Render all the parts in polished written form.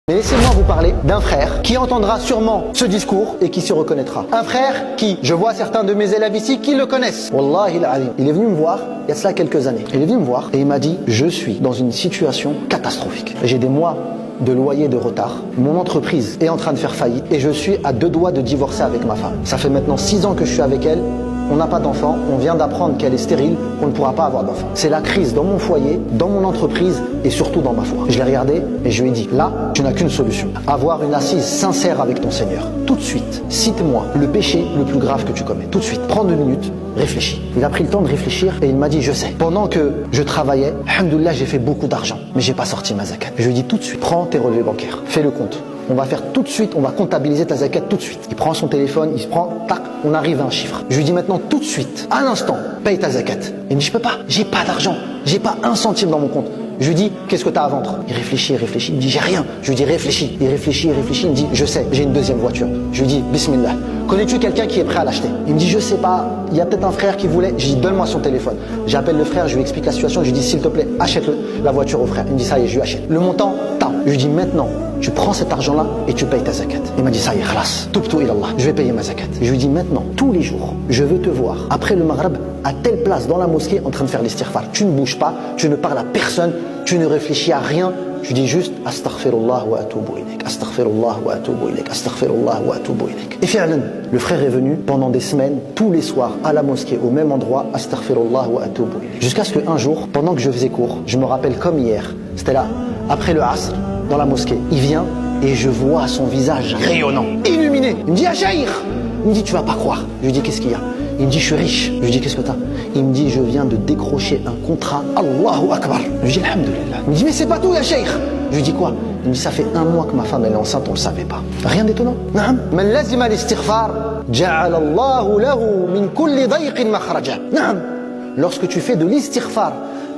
Mais laissez-moi vous parler d'un frère qui entendra sûrement ce discours et qui s'y reconnaîtra. Un frère qui, je vois certains de mes élèves ici qui le connaissent. Wallahi al-alim. Il est venu me voir il y a cela quelques années. Il est venu me voir et il m'a dit, je suis dans une situation catastrophique. J'ai des mois de loyer de retard. Mon entreprise est en train de faire faillite et je suis à 2 doigts de divorcer avec ma femme. Ça fait maintenant 6 ans que je suis avec elle. On n'a pas d'enfant, on vient d'apprendre qu'elle est stérile, qu'on ne pourra pas avoir d'enfant. C'est la crise dans mon foyer, dans mon entreprise et surtout dans ma foi. Je l'ai regardé et je lui ai dit, là, tu n'as qu'une solution. Avoir une assise sincère avec ton Seigneur. Tout de suite, cite-moi le péché le plus grave que tu commets. Tout de suite, prends 2 minutes, réfléchis. Il a pris le temps de réfléchir et il m'a dit, je sais. Pendant que je travaillais, alhamdoulilah, j'ai fait beaucoup d'argent, mais j'ai pas sorti ma zakat. Je lui ai dit tout de suite, prends tes relevés bancaires, fais le compte. On va faire tout de suite, on va comptabiliser ta zakat tout de suite. Il prend son téléphone, il se prend, tac, on arrive à un chiffre. Je lui dis maintenant tout de suite, à l'instant, paye ta zakat. Il me dit je peux pas, j'ai pas d'argent, j'ai pas un centime dans mon compte. Je lui dis qu'est-ce que tu as à vendre? Il réfléchit, il me dit j'ai rien. Je lui dis réfléchis, il réfléchit, il me dit je sais, j'ai une 2e voiture. Je lui dis bismillah. Connais-tu quelqu'un qui est prêt à l'acheter? Il me dit je sais pas, il y a peut-être un frère qui voulait. Je lui dis donne-moi son téléphone. J'appelle le frère, je lui explique la situation, je lui dis s'il te plaît, achète la voiture au frère. Il me dit ça y est, je lui achète. Le montant, tant. Je lui dis maintenant, tu prends cet argent-là et tu payes ta zakat. Il m'a dit ça y est, khalas, tubtu ilallah, je vais payer ma zakat. Je lui dis maintenant, tous les jours, je veux te voir après le maghreb à telle place dans la mosquée en train de faire l'istighfar. Tu ne bouges pas, tu ne parles à personne, tu ne réfléchis à rien. Je dis juste astaghfirullah wa atubu ilayk, astaghfirullah wa atubu ilayk, astaghfirullah wa atubu ilayk. Et fi'lan, le frère est venu pendant des semaines, tous les soirs à la mosquée au même endroit, astaghfirullah wa atubu ilayk. Jusqu'à ce qu'un jour, pendant que je faisais cours, je me rappelle comme hier, c'était là, après le asr, dans la mosquée, il vient et je vois son visage rayonnant, illuminé. Il me dit, Achaïr. Il me dit, tu vas pas croire. Je lui dis, qu'est-ce qu'il y a? Il me dit, je suis riche. Je lui dis, qu'est-ce que t'as? Il me dit, je viens de décrocher un contrat. Allahu Akbar. Je lui dis, alhamdulillah. Il me dit, mais c'est pas tout, Achaïr. Je lui dis, quoi? Il me dit, ça fait 1 mois que ma femme elle est enceinte, on le savait pas. Rien d'étonnant. Naam. Man lazima l'istighfar, ja'ala Allahu lahu min kulli dayqin makhraja. Naam. Lorsque tu fais de l'istighfar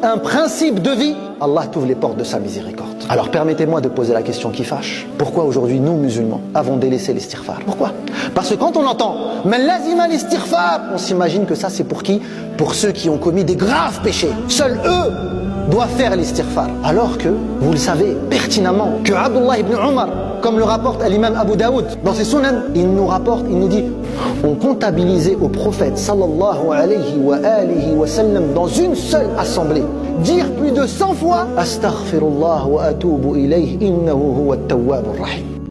un principe de vie, Allah t'ouvre les portes de sa miséricorde. Alors permettez-moi de poser la question qui fâche. Pourquoi aujourd'hui nous musulmans avons délaissé l'istighfar? Pourquoi? Parce que quand on entend man lazima l'istighfar, on s'imagine que ça c'est pour qui? Pour ceux qui ont commis des graves péchés. Seuls eux doivent faire l'istighfar. Alors que vous le savez pertinemment que Abdullah ibn Umar, comme le rapporte l'imam Abu Daoud dans ses sunan, il nous rapporte, il nous dit, on comptabilisait au prophète sallallahu alayhi wa sallam dans une seule assemblée dire plus de 100 fois astaghfirullah wa atubu ilayhi innahu huwa at-tawwabur rahim.